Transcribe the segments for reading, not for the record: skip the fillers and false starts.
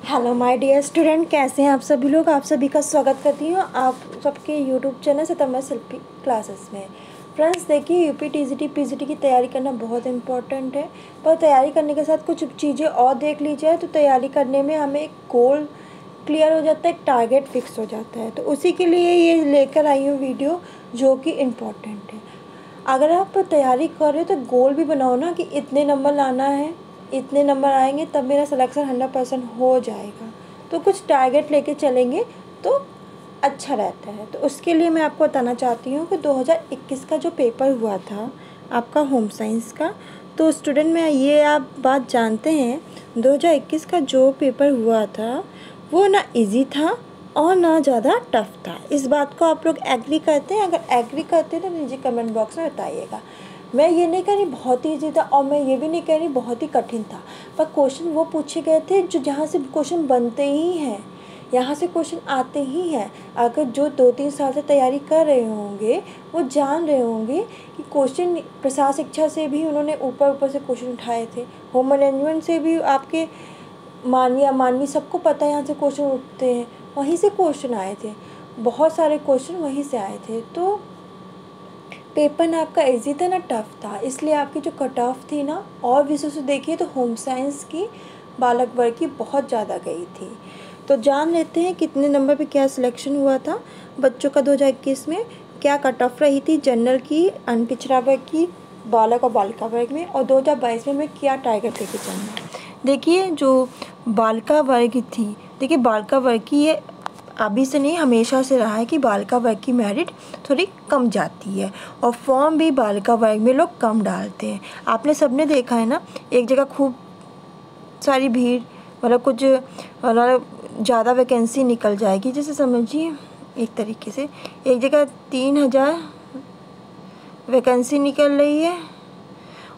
Hello my dear student, कैसे हैं आप सभी लोग। आप सभी का स्वागत करती हूँ आप सबके यूट्यूब चैनल सितंबर शिल्पी क्लासेस में। फ्रेंड्स देखिए, यूपी टीजीटी पीजीटी की तैयारी करना बहुत इम्पोर्टेंट है, पर तैयारी करने के साथ कुछ चीज़ें और देख ली जाए तो तैयारी करने में हमें एक गोल क्लियर हो जाता है, एक टारगेट फिक्स हो जाता है। तो उसी के लिए ये लेकर आई हूँ वीडियो जो कि इम्पोर्टेंट है। अगर आप तैयारी कर रहे हो तो गोल भी बनाओ ना कि इतने नंबर लाना है, इतने नंबर आएंगे तब मेरा सिलेक्शन 100% हो जाएगा। तो कुछ टारगेट लेके चलेंगे तो अच्छा रहता है। तो उसके लिए मैं आपको बताना चाहती हूँ कि 2021 का जो पेपर हुआ था आपका होम साइंस का, तो स्टूडेंट में ये आप बात जानते हैं 2021 का जो पेपर हुआ था वो ना इजी था और ना ज़्यादा टफ था। इस बात को आप लोग एग्री करते हैं? अगर एग्री करते हैं तो नीचे कमेंट बॉक्स में बताइएगा। मैं ये नहीं कह रही बहुत ही ईजी था और मैं ये भी नहीं कह रही बहुत ही कठिन था, पर क्वेश्चन वो पूछे गए थे जो जहाँ से क्वेश्चन बनते ही हैं, यहाँ से क्वेश्चन आते ही हैं। अगर जो 2-3 साल से तैयारी कर रहे होंगे वो जान रहे होंगे कि क्वेश्चन प्रसार शिक्षा से भी उन्होंने ऊपर ऊपर से क्वेश्चन उठाए थे, होम मैनेजमेंट से भी आपके मानवीय सबको पता है यहाँ से क्वेश्चन उठते हैं, वहीं से क्वेश्चन आए थे, बहुत सारे क्वेश्चन वहीं से आए थे। तो पेपर ना आपका इजी था ना टफ था, इसलिए आपकी जो कट ऑफ थी ना और विषयों से देखिए तो होम साइंस की बालक वर्ग की बहुत ज़्यादा गई थी। तो जान लेते हैं कितने नंबर पे क्या सिलेक्शन हुआ था बच्चों का 2021 में, क्या कट ऑफ रही थी जनरल की, अनपिछड़ा वर्ग की, बालक और बालिका वर्ग में, और 2022 में मैं क्या टारगेट लेके चलूँगा। देखिए जो बालिका वर्ग थी, देखिए बालिका वर्ग की ये अभी से नहीं हमेशा से रहा है कि बालिका वर्ग की मेरिट थोड़ी कम जाती है और फॉर्म भी बालिका वर्ग में लोग कम डालते हैं। आपने सबने देखा है ना, एक जगह खूब सारी भीड़, मतलब कुछ ज़्यादा वैकेंसी निकल जाएगी, जैसे समझिए एक तरीके से एक जगह 3000 वैकेंसी निकल रही है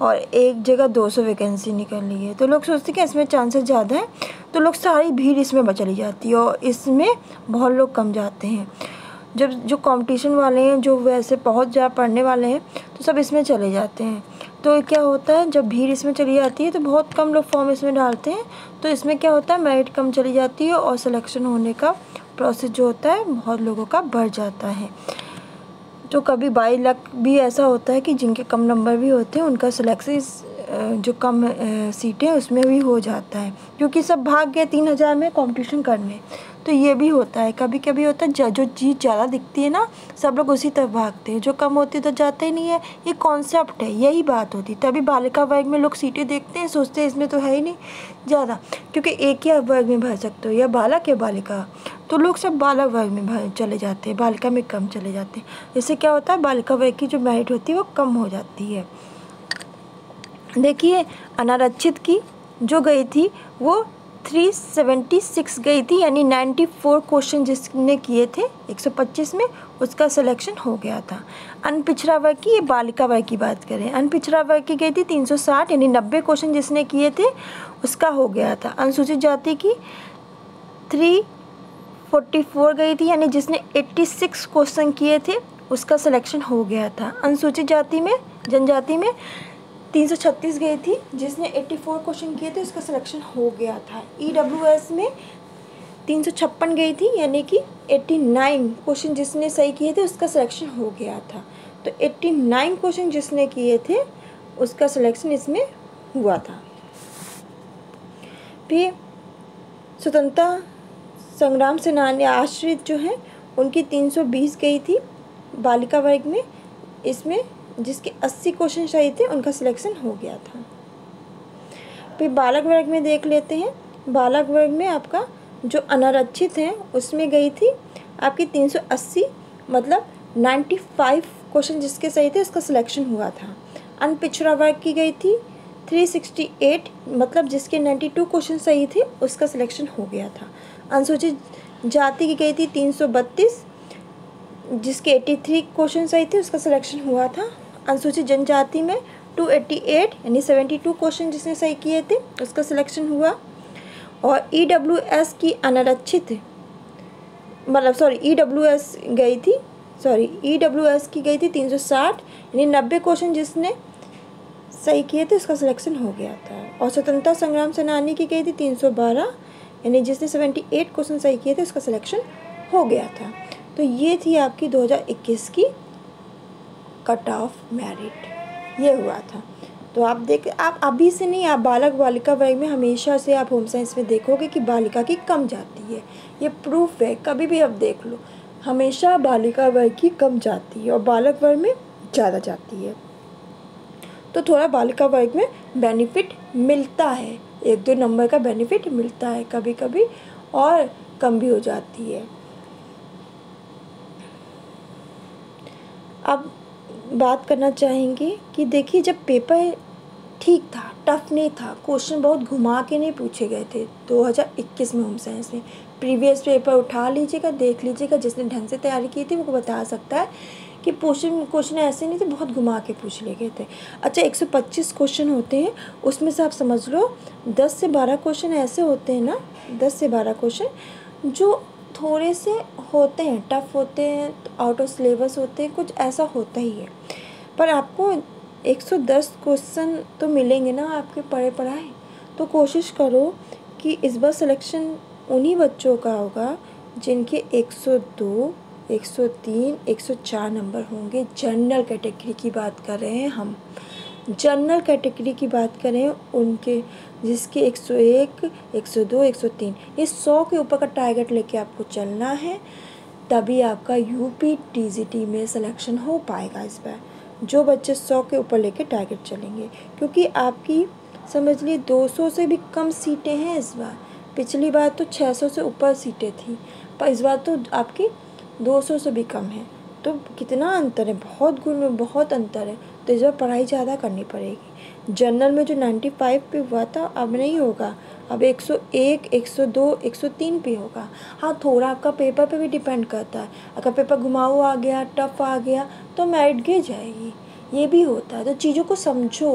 और एक जगह 200 वैकेंसी निकल रही है। तो लोग सोचते हैं कि इसमें चांसेस ज़्यादा है, तो लोग सारी भीड़ इसमें चली जाती है और इसमें बहुत लोग कम जाते हैं। जब जो कंपटीशन वाले हैं, जो वैसे बहुत ज़्यादा पढ़ने वाले हैं, तो सब इसमें चले जाते हैं। तो क्या होता है, जब भीड़ इसमें चली जाती है तो बहुत कम लोग फॉर्म इसमें डालते हैं, तो इसमें क्या होता है मेरिट कम चली जाती है और सिलेक्शन होने का प्रोसेस जो होता है बहुत लोगों का बढ़ जाता है। तो कभी बाई लक भी ऐसा होता है कि जिनके कम नंबर भी होते हैं उनका सिलेक्शन जो कम सीटें उसमें भी हो जाता है, क्योंकि सब भाग गए 3000 में कंपटीशन करने। तो ये भी होता है, कभी कभी होता है जो चीज़ ज़्यादा दिखती है ना सब लोग उसी तरफ भागते हैं, जो कम होती है तो जाते ही नहीं है। ये कॉन्सेप्ट है, यही बात होती है। तभी बालिका वर्ग में लोग सीटें देखते हैं, सोचते हैं इसमें तो है ही नहीं ज़्यादा, क्योंकि एक ही वर्ग में भर सकते हो, या बालक या बालिका, तो लोग सब बालक वर्ग में चले जाते हैं, बालिका में कम चले जाते हैं। इससे क्या होता है बालिका वर्ग की जो मेरिट होती है वो कम हो जाती है। देखिए अनारक्षित की जो गई थी वो 376 गई थी, यानी 94 क्वेश्चन जिसने किए थे 125 में उसका सिलेक्शन हो गया था। अनपिछड़ा वर्ग की, ये बालिका वर्ग की बात करें, अनपिछड़ा वर्ग की गई थी 360, यानी 90 क्वेश्चन जिसने किए थे उसका हो गया था। अनुसूचित जाति की 344 गई थी, यानी जिसने 86 क्वेश्चन किए थे उसका सिलेक्शन हो गया था। अनुसूचित जाति में, जनजाति में 336 गई थी, जिसने 84 क्वेश्चन किए थे उसका सिलेक्शन हो गया था। EWS में 356 गई थी, यानी कि 89 क्वेश्चन जिसने सही किए थे उसका सिलेक्शन हो गया था। तो 89 क्वेश्चन जिसने किए थे उसका सिलेक्शन इसमें हुआ था। फिर स्वतंत्रता संग्राम सेनानी आश्रित जो हैं उनकी 320 गई थी बालिका वर्ग में, इसमें जिसके 80 क्वेश्चन सही थे उनका सिलेक्शन हो गया था। फिर बालक वर्ग में देख लेते हैं। बालक वर्ग में आपका जो अनारक्षित हैं उसमें गई थी आपकी 380, मतलब 95 क्वेश्चन जिसके सही थे उसका सिलेक्शन हुआ था। अनपिछड़ा वर्ग की गई थी 368, मतलब जिसके 92 क्वेश्चन सही थे उसका सिलेक्शन हो गया था। अनुसूचित जाति की गई थी 332, जिसके 83 क्वेश्चन सही थे उसका सिलेक्शन हुआ था। अनुसूचित जनजाति में 288, यानी 72 क्वेश्चन जिसने सही किए थे उसका सिलेक्शन हुआ। और EWS की अनारक्षित, मतलब EWS की गई थी 360, यानी 90 क्वेश्चन जिसने सही किए थे उसका सिलेक्शन हो गया था। और स्वतंत्रता संग्राम सेनानी की गई थी 312, यानी जिसने 78 क्वेश्चन सही किए थे उसका सिलेक्शन हो गया था। तो ये थी आपकी 2021 की कट ऑफ मेरिट, ये हुआ था। तो आप अभी से नहीं, आप बालक बालिका वर्ग में हमेशा से आप होम साइंस में देखोगे कि बालिका की कम जाती है, ये प्रूफ है। कभी भी आप देख लो, हमेशा बालिका वर्ग की कम जाती है और बालक वर्ग में ज़्यादा जाती है। तो थोड़ा बालिका वर्ग में बेनिफिट मिलता है, 1-2 नंबर का बेनिफिट मिलता है कभी कभी, और कम भी हो जाती है। अब बात करना चाहेंगे कि देखिए, जब पेपर ठीक था, टफ नहीं था, क्वेश्चन बहुत घुमा के नहीं पूछे गए थे 2021 में होम साइंस में। प्रीवियस पेपर उठा लीजिएगा, देख लीजिएगा, जिसने ढंग से तैयारी की थी वो बता सकता है कि क्वेश्चन ऐसे नहीं थे, बहुत घुमा के पूछ लिए गए थे। अच्छा, 125 क्वेश्चन होते हैं, उसमें से आप समझ लो 10 से 12 क्वेश्चन ऐसे होते हैं ना, 10 से 12 क्वेश्चन जो थोड़े से होते हैं, टफ होते हैं, आउट ऑफ सिलेबस होते हैं, कुछ ऐसा होता ही है। पर आपको 110 क्वेश्चन तो मिलेंगे ना आपके पढ़े पढ़ाए। तो कोशिश करो कि इस बार सिलेक्शन उन्हीं बच्चों का होगा जिनके 102, 103, 104 नंबर होंगे। जनरल कैटेगरी की बात कर रहे हैं हम, जनरल कैटेगरी की बात करें उनके, जिसके 101, 102, 103, ये 100 के ऊपर का टारगेट लेके आपको चलना है, तभी आपका यूपी टीजीटी में सिलेक्शन हो पाएगा इस बार। जो बच्चे 100 के ऊपर लेके टारगेट चलेंगे, क्योंकि आपकी समझ लिए 200 से भी कम सीटें हैं इस बार। पिछली बार तो 600 से ऊपर सीटें थी, पर इस बार तो आपकी 200 से भी कम है। तो कितना अंतर है, बहुत गुण में बहुत अंतर है। तो इस बार पढ़ाई ज़्यादा करनी पड़ेगी। जनरल में जो 95 पे हुआ था अब नहीं होगा, अब 101, 102, 103 पे होगा। हाँ, थोड़ा आपका पेपर पे भी डिपेंड करता है। अगर पेपर घुमाऊ आ गया, टफ आ गया, तो मेरिट गिर जाएगी, ये भी होता है। तो चीज़ों को समझो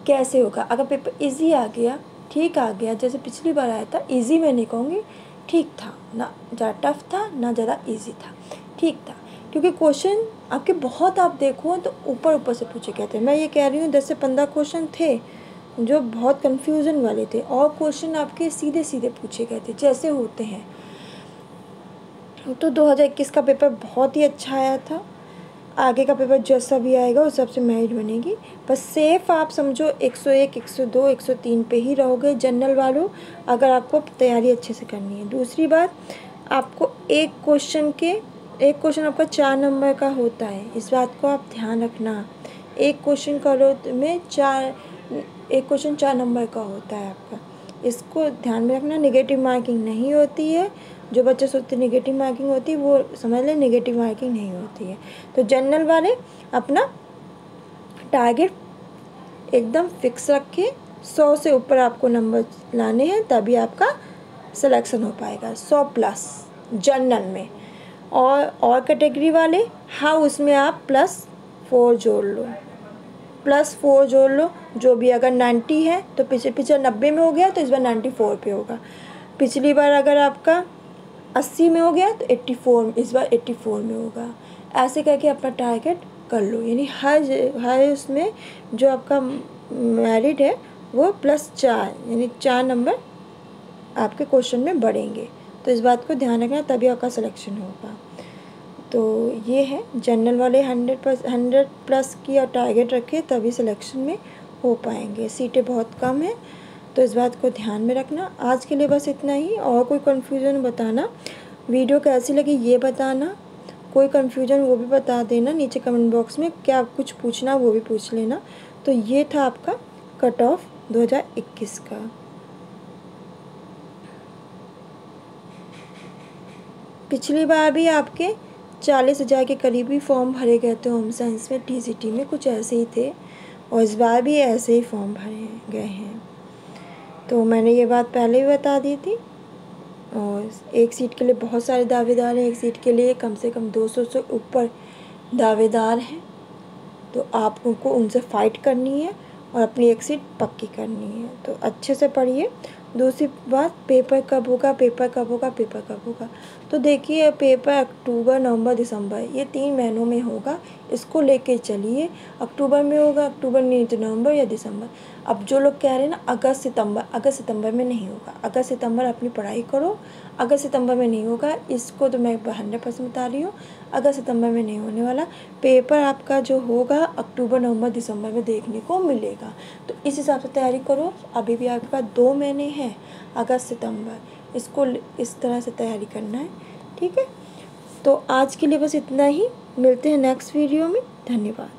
कैसे होगा। अगर पेपर इजी आ गया, ठीक आ गया, जैसे पिछली बार आया था, इजी मैं नहीं कहूँगी, ठीक था, ना ज़्यादा टफ था ना ज़्यादा इजी था, ठीक था। क्योंकि क्वेश्चन आपके बहुत, आप देखो तो ऊपर ऊपर से पूछे गए थे। मैं ये कह रही हूँ 10 से 15 क्वेश्चन थे जो बहुत कन्फ्यूज़न वाले थे, और क्वेश्चन आपके सीधे सीधे पूछे गए थे जैसे होते हैं। तो 2021 का पेपर बहुत ही अच्छा आया था। आगे का पेपर जैसा भी आएगा उस हिसाब से मेरिट बनेगी। बस सेफ़ आप समझो 101, 102, 103 पे ही रहोगे जनरल वालों, अगर आपको तैयारी अच्छे से करनी है। दूसरी बात, आपको एक क्वेश्चन आपका 4 नंबर का होता है, इस बात को आप ध्यान रखना। एक क्वेश्चन करो में एक क्वेश्चन 4 नंबर का होता है आपका, इसको ध्यान में रखना। नेगेटिव मार्किंग नहीं होती है। जो बच्चे सोचते नेगेटिव मार्किंग होती है, वो समझ लें नेगेटिव मार्किंग नहीं होती है। तो जनरल वाले अपना टारगेट एकदम फिक्स रखें, 100 से ऊपर आपको नंबर लाने हैं, तभी आपका सिलेक्शन हो पाएगा, 100 प्लस जनरल में। और कैटेगरी वाले, हाँ, उसमें आप +4 जोड़ लो, +4 जोड़ लो। जो भी अगर 90 है तो पिछले 90 में हो गया तो इस बार 94 पे होगा। पिछली बार अगर आपका 80 में हो गया तो 84, इस बार 84 में होगा। ऐसे करके अपना टारगेट कर लो, यानी हर उसमें जो आपका मेरिट है वो +4, यानी 4 नंबर आपके क्वेश्चन में बढ़ेंगे। तो इस बात को ध्यान रखना, तभी आपका सिलेक्शन होगा। तो ये है, जनरल वाले 100 प्लस की और टारगेट रखें, तभी सिलेक्शन में हो पाएंगे। सीटें बहुत कम हैं, तो इस बात को ध्यान में रखना। आज के लिए बस इतना ही। और कोई कन्फ्यूज़न बताना, वीडियो कैसी लगी ये बताना, कोई कन्फ्यूजन वो भी बता देना नीचे कमेंट बॉक्स में। क्या कुछ पूछना वो भी पूछ लेना। तो ये था आपका कट ऑफ 2021 का। पिछली बार भी आपके 40,000 के करीब ही फॉर्म भरे गए थे होम साइंस में, टीजीटी में कुछ ऐसे ही थे, और इस बार भी ऐसे ही फॉर्म भरे गए हैं। तो मैंने ये बात पहले भी बता दी थी। और एक सीट के लिए बहुत सारे दावेदार हैं, एक सीट के लिए कम से कम 200 से ऊपर दावेदार हैं। तो आपको उनसे फ़ाइट करनी है और अपनी एक सीट पक्की करनी है। तो अच्छे से पढ़िए दूसरी बात, पेपर कब होगा, पेपर कब होगा, पेपर कब होगा। तो देखिए, पेपर अक्टूबर, नवंबर, दिसंबर, ये 3 महीनों में होगा। इसको लेके चलिए। अक्टूबर में होगा, अक्टूबर नहीं तो नवंबर या दिसंबर। अब जो लोग कह रहे हैं ना अगस्त सितंबर, अगस्त सितंबर में नहीं होगा। अगस्त सितंबर अपनी पढ़ाई करो, अगस्त सितंबर में नहीं होगा। इसको तो मैं 100% बता रही हूँ, अगस्त सितंबर में नहीं होने वाला। पेपर आपका जो होगा अक्टूबर, नवंबर, दिसंबर में देखने को मिलेगा। तो इस हिसाब से तैयारी करो। अभी भी आपके पास 2 महीने हैं, अगस्त सितंबर, इसको इस तरह से तैयारी करना है। ठीक है, तो आज के लिए बस इतना ही। मिलते हैं नेक्स्ट वीडियो में। धन्यवाद।